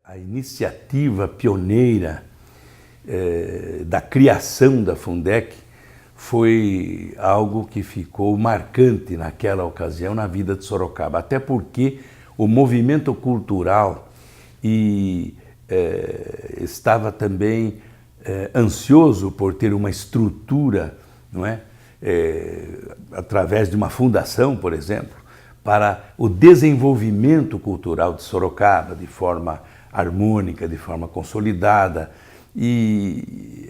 A iniciativa pioneira da criação da Fundec foi algo que ficou marcante naquela ocasião na vida de Sorocaba, até porque o movimento cultural estava também ansioso por ter uma estrutura, não é? Através de uma fundação, por exemplo, para o desenvolvimento cultural de Sorocaba de forma harmônica, de forma consolidada. E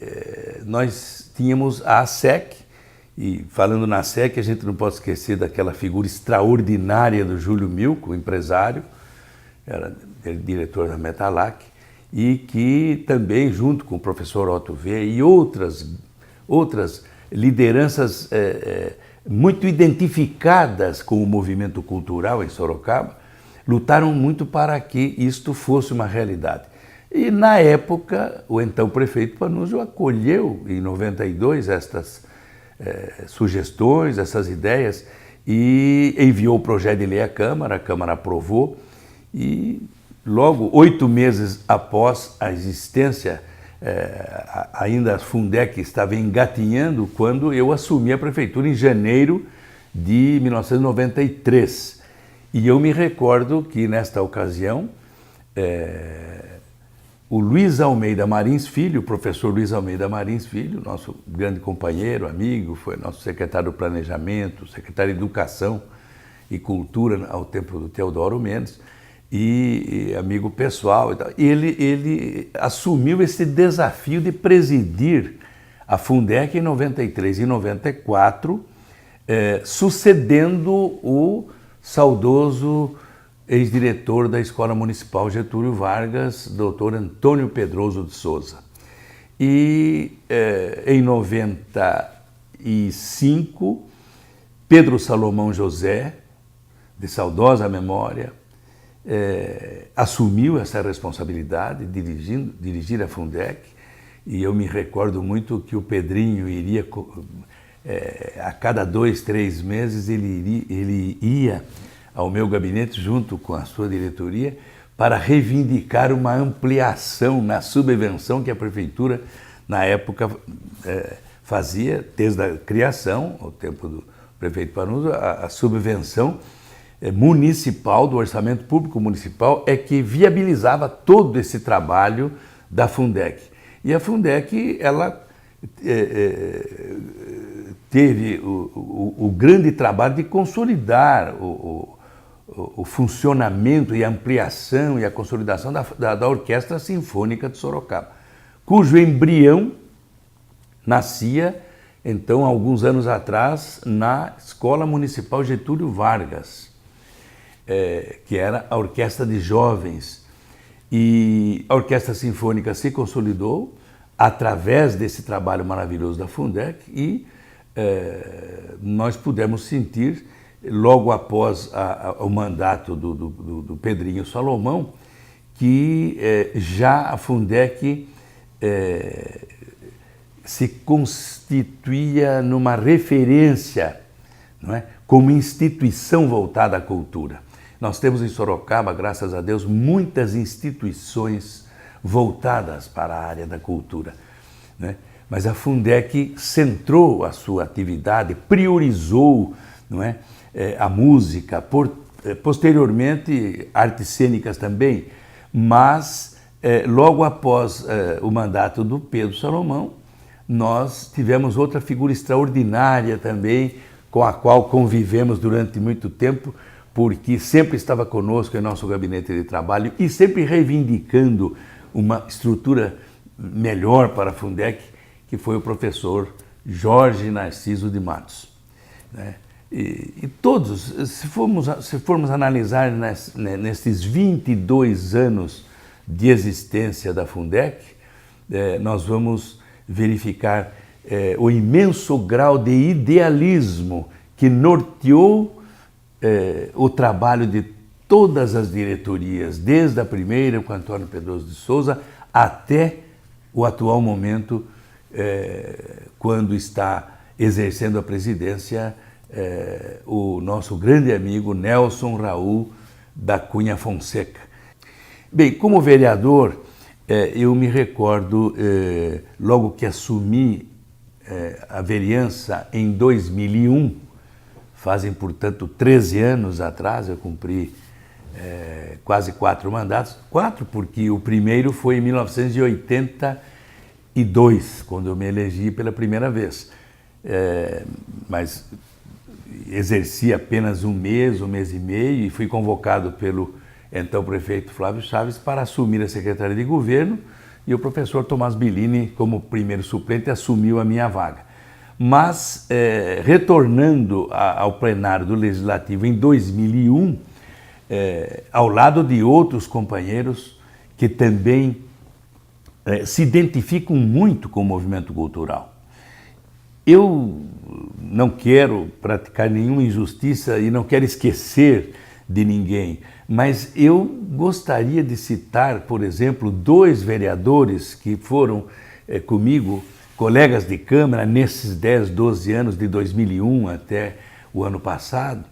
nós tínhamos a ASEC, e falando na ASEC, a gente não pode esquecer daquela figura extraordinária do Júlio Milco, empresário, era diretor da Metalac, e que também, junto com o professor Otto V e outras lideranças muito identificadas com o movimento cultural em Sorocaba, lutaram muito para que isto fosse uma realidade. E na época, o então prefeito Panunzio acolheu em 92 estas sugestões, essas ideias, e enviou o projeto de lei à Câmara, a Câmara aprovou, e logo 8 meses após a existência, ainda a Fundec estava engatinhando quando eu assumi a prefeitura em janeiro de 1993. E eu me recordo que nesta ocasião, o Luiz Almeida Marins Filho, o professor Luiz Almeida Marins Filho, nosso grande companheiro, amigo, foi nosso secretário do Planejamento, secretário de Educação e Cultura ao tempo do Teodoro Mendes, e amigo pessoal e tal. Ele assumiu esse desafio de presidir a Fundec em 93 e 94, sucedendo o saudoso ex-diretor da Escola Municipal Getúlio Vargas, doutor Antônio Pedroso de Souza. E em 95, Pedro Salomão José, de saudosa memória, assumiu essa responsabilidade, dirigir a Fundec, e eu me recordo muito que o Pedrinho iria, a cada 2, 3 meses, ele ia ao meu gabinete junto com a sua diretoria para reivindicar uma ampliação na subvenção que a prefeitura, na época, fazia, desde a criação, ao tempo do prefeito Panunzio, a subvenção municipal, do orçamento público municipal, é que viabilizava todo esse trabalho da Fundec. E a Fundec, ela teve o grande trabalho de consolidar o funcionamento e a ampliação e a consolidação da Orquestra Sinfônica de Sorocaba, cujo embrião nascia, então, alguns anos atrás, na Escola Municipal Getúlio Vargas, que era a orquestra de jovens. E a Orquestra Sinfônica se consolidou através desse trabalho maravilhoso da Fundec e nós pudemos sentir, logo após o mandato do Pedrinho Salomão, que já a Fundec se constituía numa referência, não é? Como instituição voltada à cultura. Nós temos em Sorocaba, graças a Deus, muitas instituições voltadas para a área da cultura, né? Mas a Fundec centrou a sua atividade, priorizou, não é? A música, posteriormente artes cênicas também, mas logo após o mandato do Pedro Salomão, nós tivemos outra figura extraordinária também, com a qual convivemos durante muito tempo, porque sempre estava conosco em nosso gabinete de trabalho e sempre reivindicando uma estrutura melhor para a Fundec, que foi o professor Jorge Narciso de Matos, né? E todos, se formos analisar nesses 22 anos de existência da Fundec, nós vamos verificar o imenso grau de idealismo que norteou o trabalho de todas as diretorias, desde a primeira, com Antônio Pedroso de Souza, até o atual momento, quando está exercendo a presidência o nosso grande amigo Nelson Raul da Cunha Fonseca. Bem, como vereador, eu me recordo, logo que assumi a vereança em 2001, fazem, portanto, 13 anos atrás, eu cumpri quase 4 mandatos. 4 porque o primeiro foi em 1982, quando eu me elegi pela primeira vez. Mas exerci apenas um mês e meio, e fui convocado pelo então prefeito Flávio Chaves para assumir a Secretaria de Governo, e o professor Tomás Bellini, como primeiro suplente, assumiu a minha vaga. Mas, retornando ao plenário do Legislativo em 2001, ao lado de outros companheiros que também se identificam muito com o movimento cultural. Eu não quero praticar nenhuma injustiça e não quero esquecer de ninguém, mas eu gostaria de citar, por exemplo, 2 vereadores que foram comigo, colegas de Câmara, nesses 10, 12 anos, de 2001 até o ano passado,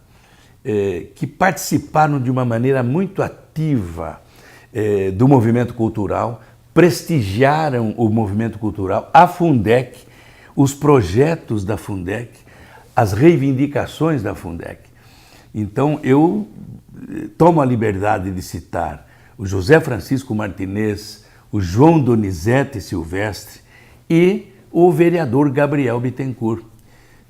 que participaram de uma maneira muito ativa do movimento cultural, prestigiaram o movimento cultural, a Fundec, os projetos da Fundec, as reivindicações da Fundec. Então, eu tomo a liberdade de citar o José Francisco Martinez, o João Donizete Silvestre e o vereador Gabriel Bittencourt,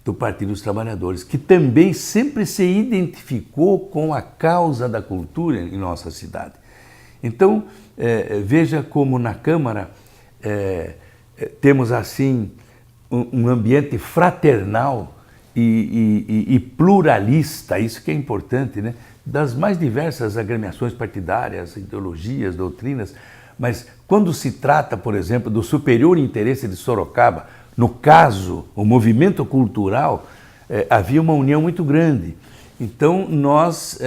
do Partido dos Trabalhadores, que também sempre se identificou com a causa da cultura em nossa cidade. Então, veja como na Câmara temos assim um ambiente fraternal e pluralista, isso que é importante, né? Das mais diversas agremiações partidárias, ideologias, doutrinas, mas quando se trata, por exemplo, do superior interesse de Sorocaba, no caso, o movimento cultural, havia uma união muito grande. Então, nós,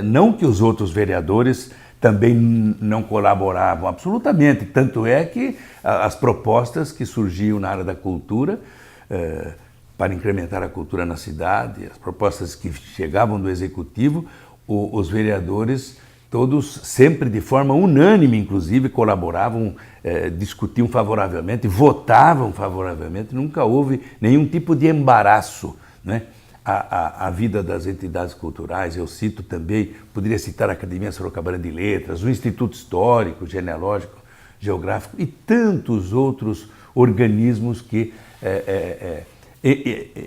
não que os outros vereadores também não colaboravam absolutamente, tanto é que as propostas que surgiam na área da cultura, para incrementar a cultura na cidade, as propostas que chegavam do Executivo, os vereadores todos, sempre de forma unânime, inclusive, colaboravam, discutiam favoravelmente, votavam favoravelmente, nunca houve nenhum tipo de embaraço, né? A vida das entidades culturais. Eu cito também, poderia citar a Academia Sorocabana de Letras, o Instituto Histórico, Genealógico, Geográfico e tantos outros organismos que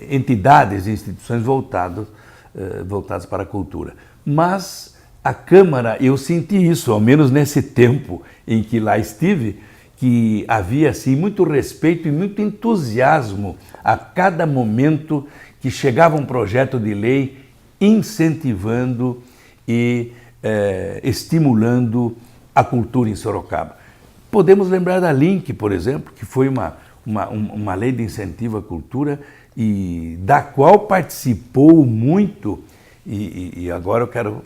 entidades e instituições voltadas para a cultura. Mas a Câmara, eu senti isso, ao menos nesse tempo em que lá estive, que havia assim muito respeito e muito entusiasmo a cada momento que chegava um projeto de lei incentivando e estimulando a cultura em Sorocaba. Podemos lembrar da Link, por exemplo, que foi uma lei de incentivo à cultura e da qual participou muito, e agora eu quero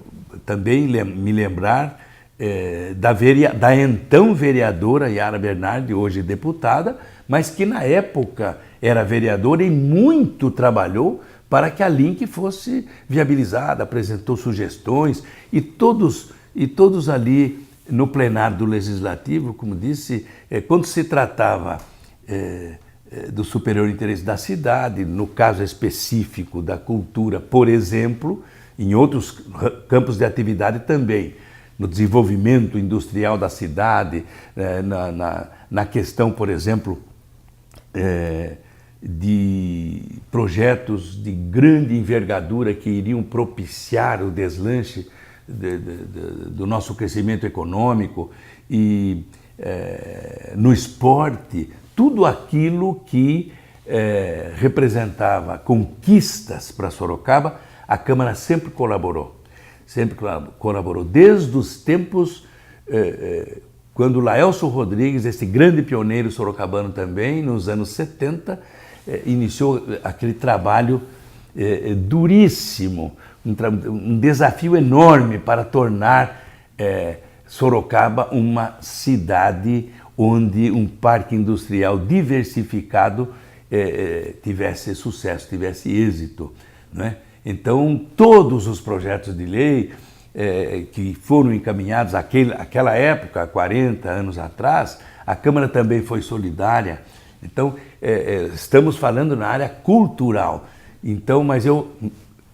também me lembrar da então vereadora Yara Bernardi, hoje deputada, mas que na época era vereadora e muito trabalhou para que a Link fosse viabilizada, apresentou sugestões e todos ali no plenário do Legislativo, como disse, quando se tratava do superior interesse da cidade, no caso específico da cultura, por exemplo, em outros campos de atividade também, no desenvolvimento industrial da cidade, na questão, por exemplo, de projetos de grande envergadura que iriam propiciar o deslanche do nosso crescimento econômico e no esporte, tudo aquilo que representava conquistas para Sorocaba, a Câmara sempre colaborou, desde os tempos quando Laelso Rodrigues, esse grande pioneiro sorocabano também, nos anos 70, iniciou aquele trabalho duríssimo, um desafio enorme para tornar Sorocaba uma cidade onde um parque industrial diversificado tivesse sucesso, tivesse êxito, né? Então, todos os projetos de lei que foram encaminhados àquela época, 40 anos atrás, a Câmara também foi solidária. Então, estamos falando na área cultural. Então, mas eu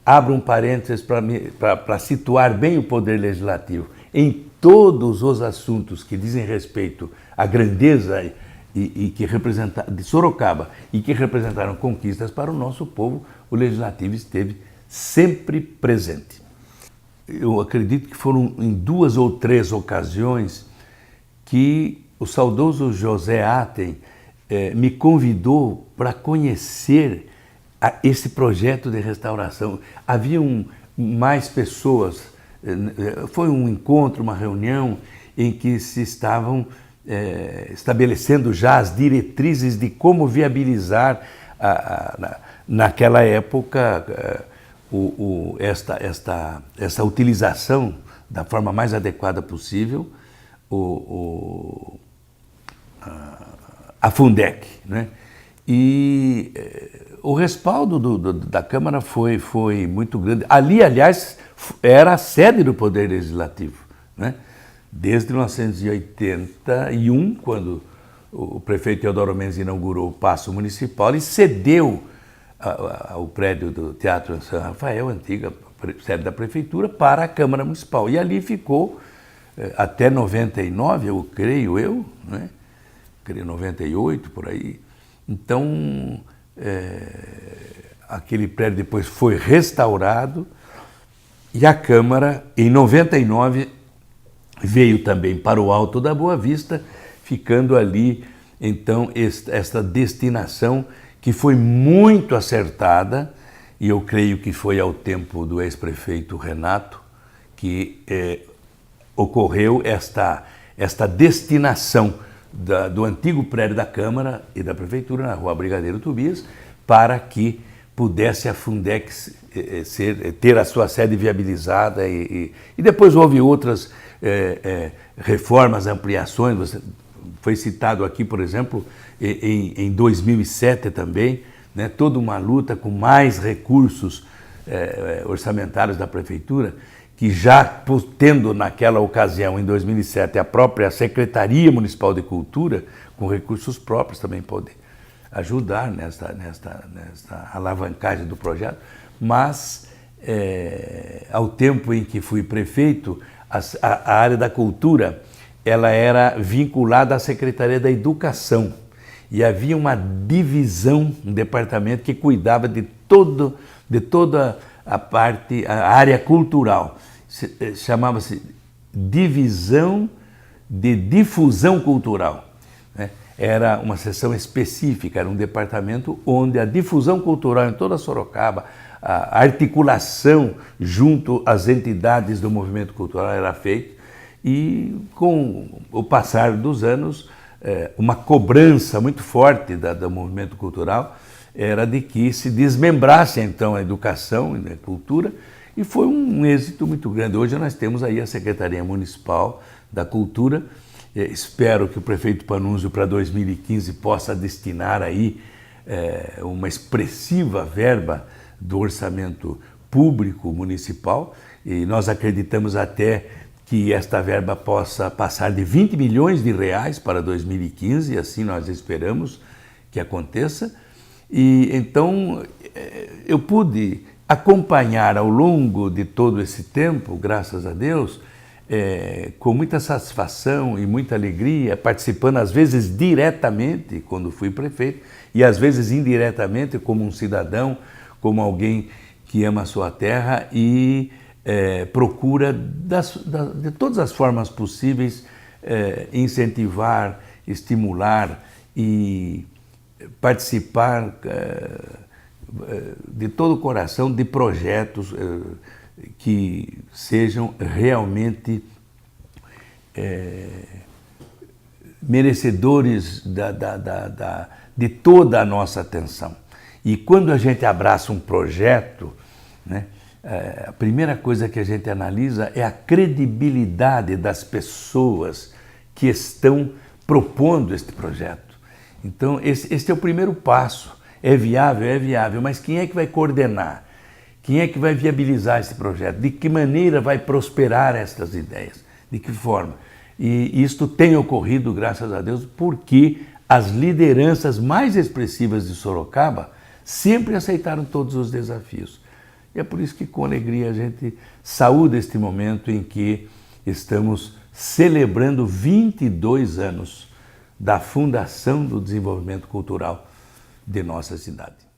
abro um parênteses para situar bem o Poder Legislativo. Em todos os assuntos que dizem respeito à grandeza e que de Sorocaba e que representaram conquistas para o nosso povo, o Legislativo esteve sempre presente. Eu acredito que foram em 2 ou 3 ocasiões que o saudoso José Atem me convidou para conhecer esse projeto de restauração. Haviam mais pessoas, foi um encontro, uma reunião em que se estavam estabelecendo já as diretrizes de como viabilizar naquela época essa utilização da forma mais adequada possível a Fundec, né? E o respaldo da Câmara foi muito grande. Ali, aliás, era a sede do Poder Legislativo, né? Desde 1981, quando o prefeito Teodoro Mendes inaugurou o Paço Municipal e cedeu o prédio do Teatro São Rafael, antiga sede da Prefeitura, para a Câmara Municipal. E ali ficou até 99, eu creio, né? Creio 98, por aí. Então, aquele prédio depois foi restaurado e a Câmara, em 99, veio também para o Alto da Boa Vista, ficando ali, então, esta destinação que foi muito acertada, e eu creio que foi ao tempo do ex-prefeito Renato que ocorreu esta destinação do antigo prédio da Câmara e da Prefeitura, na Rua Brigadeiro Tobias, para que pudesse a Fundex ter a sua sede viabilizada e depois houve outras reformas, ampliações. Foi citado aqui, por exemplo, em 2007 também, né, toda uma luta com mais recursos orçamentários da Prefeitura, que já tendo naquela ocasião, em 2007, a própria Secretaria Municipal de Cultura, com recursos próprios, também pode ajudar nesta alavancagem do projeto, mas ao tempo em que fui prefeito, a área da cultura ela era vinculada à Secretaria da Educação e havia uma divisão, um departamento que cuidava de toda a área cultural. Chamava-se Divisão de Difusão Cultural, né? Era uma seção específica, era um departamento onde a difusão cultural em toda Sorocaba, a articulação junto às entidades do movimento cultural era feita, e com o passar dos anos, uma cobrança muito forte do movimento cultural era de que se desmembrasse então a educação e a cultura, e foi um êxito muito grande. Hoje nós temos aí a Secretaria Municipal da Cultura. Espero que o prefeito Panunzio para 2015 possa destinar aí uma expressiva verba do orçamento público municipal, e nós acreditamos até que esta verba possa passar de 20 milhões de reais para 2015, e assim nós esperamos que aconteça. E então eu pude acompanhar ao longo de todo esse tempo, graças a Deus, com muita satisfação e muita alegria, participando às vezes diretamente quando fui prefeito e às vezes indiretamente como um cidadão, como alguém que ama a sua terra e procura de todas as formas possíveis incentivar, estimular e participar de todo o coração de projetos que sejam realmente merecedores de toda a nossa atenção. E quando a gente abraça um projeto, né, a primeira coisa que a gente analisa é a credibilidade das pessoas que estão propondo este projeto. Então, este é o primeiro passo. É viável, mas quem é que vai coordenar? Quem é que vai viabilizar esse projeto? De que maneira vai prosperar estas ideias? De que forma? E isto tem ocorrido, graças a Deus, porque as lideranças mais expressivas de Sorocaba sempre aceitaram todos os desafios. E é por isso que, com alegria, a gente saúda este momento em que estamos celebrando 22 anos da Fundação do Desenvolvimento Cultural de nossa cidade.